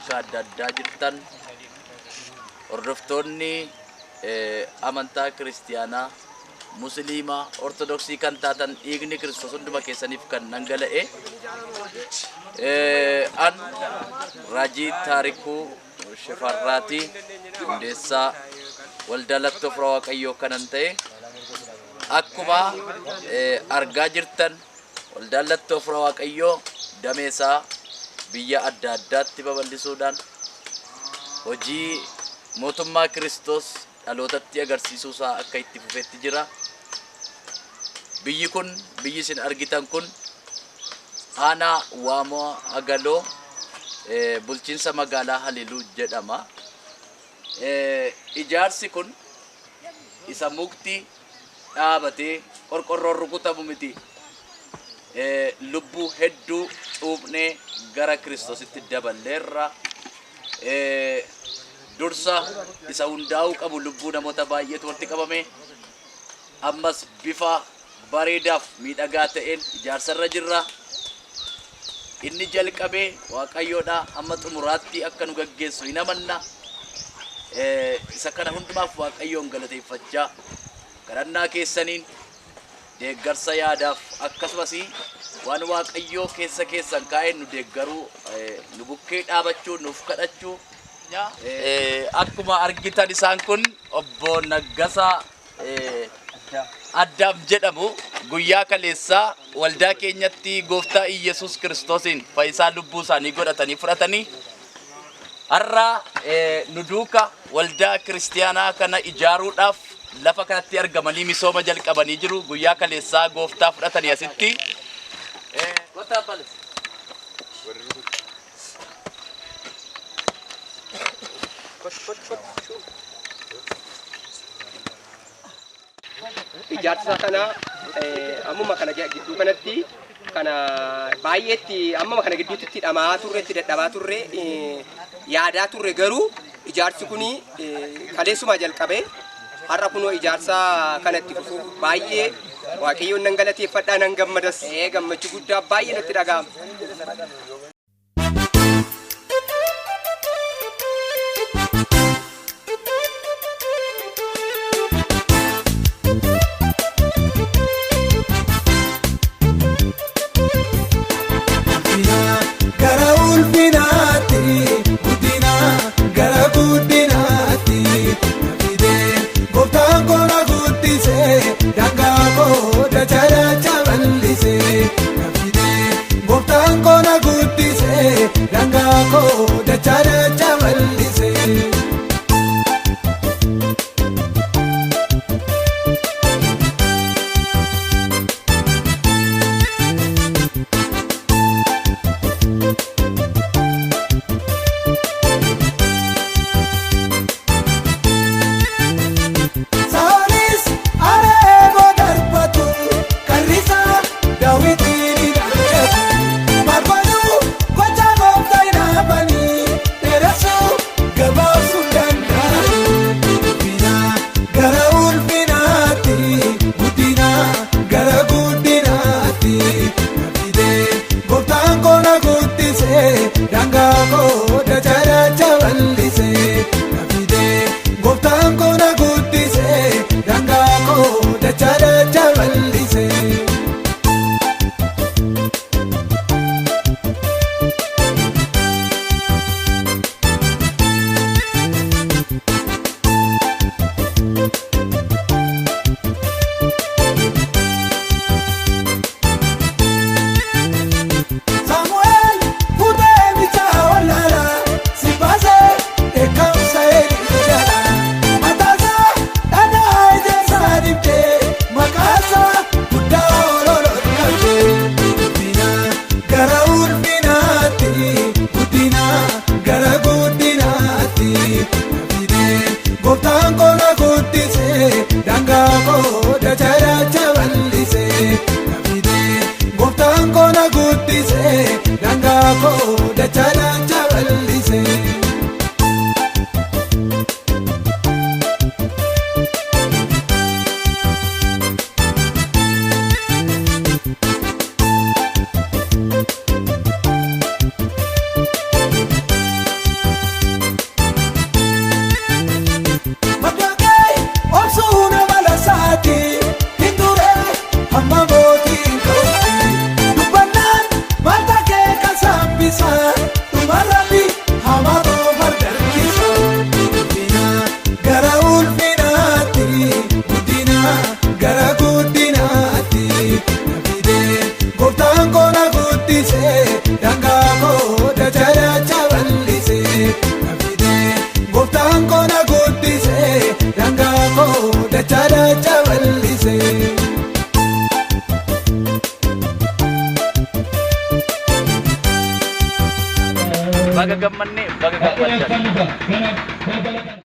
bakka adda addaa jirtan hordoftoonni amantaa kiristiyaanaa musliimaa ortodoksii kan taatan dhiigni Kiristoos hunduma keessaniif kan dhangala'e an raajii Tarikuu Shifaraati hundeessaa Waldaa Lattuu Hafuura Waaqayyoo kanan ta'e akkuma argaa jirtan Waldaa Lattuu Hafuura Waaqayyoo dameesaa biyya adda addaatti babal'isuudhaan hojii mootummaa Kiristoos dhalootatti agarsiisuu isaa akka itti fufetti jira. Biyyi isin argitan kun aanaa Waamoo Agaloo bulchiinsa magaalaa Haleeluu jedhama. Ijaarsi kun isa mukti dhaabatee qorqorroon rukutamu miti. Lubbuu hedduu cuuphnee gara Kiristoositti daballeerra. Dursa isa hundaa'uu qabu lubbuu namoota baay'eetu walitti qabame ammas bifa bareedaaf miidhagaa ta'een ijaarsarra jirra. Inni jalqabee Waaqayyoodha hamma xumuraatti akka nu gaggeessu hin amanna. Isa kana hundumaaf Waaqayyoon galateeffachaa kadhannaa keessaniin deeggarsa yaadaaf akkasumas waan Waaqayyoo keessa keessan kaa'een nu deeggaruu nu bukkee dhaabachuu nuuf kadhachuu akkuma argitan isaan kun obbo Naggasaa Addaam jedhamu guyyaa kaleessaa waldaa keenyatti gooftaa Iyesuus Kiristoosiin fayyisaa lubbuu isaanii godhatanii fudhatanii har'a nu duuka waldaa kiristiyaanaa kana ijaaruudhaaf lafa kanatti argamanii misooma jalqabanii jiru. Guyyaa kaleessaa gooftaa fudhatanii asitti Ijaarsa kana ammuma kana gidduu kanatti kana baay'eetti ammuma kana gidduutti dhamaa turreetti dadhabaa turre yaadaa turre garuu ijaarsi kuni kaleessuma jalqabee har'a kunoo ijaarsa kanatti fufuuf baay'ee Waaqayyoon nan galateeffadhaa nan gammadas gammachuu guddaa baay'ee natti dhaga'ama. baga gammanne baga gammaddan.